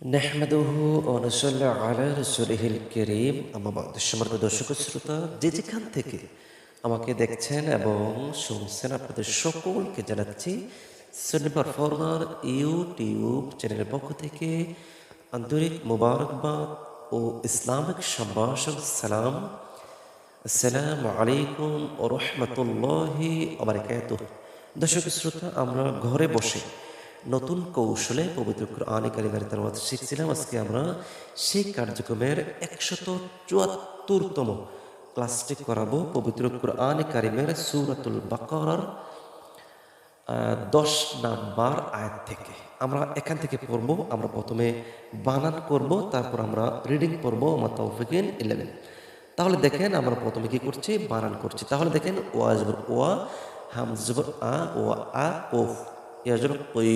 নাহমাদুহু ওয়া নুসাল্লি আলা রাসূলিহিল কারীম আম্মা বা'দ। সম্মানিত দর্শক ও শ্রোতা, যে যেখান থেকে আমাকে দেখছেন এবং শুনছেন, আপনাদের সকলকে জানাচ্ছি সুন্নি পারফর্মার ইউটিউব চ্যানেলের পক্ষ থেকে আন্তরিক মোবারকবাদ ও ইসলামিক সম্ভাষণ সালাম। আসসালামু আলাইকুম ওয়া রাহমাতুল্লাহি ওয়া বারাকাতুহু। দর্শক শ্রোতা, আমরা ঘরে বসে নতুন কৌশলে পবিত্র কোরআন কারিমের তেলাওয়াত শিখছিলাম। আজকে আমরা সেই কার্যক্রমের ১৭৪তম ক্লাসটি করাবো পবিত্র কোরআন কারিমের সূরাতুল বাকারার ১০ নাম্বার আয়াত থেকে। আমরা এখান থেকে পড়বো। আমরা প্রথমে বানান করব, তারপর আমরা রিডিং পড়বো ওমা তাওফিকুন ইল্লা বিল্লাহ। তাহলে দেখেন আমরা প্রথমে কি করছি, বানান করছি। তাহলে দেখেন ওয়া জবর ওয়া, হামজা জবর আ, ওয়া আ, কফ, ইয়া জবর কুই,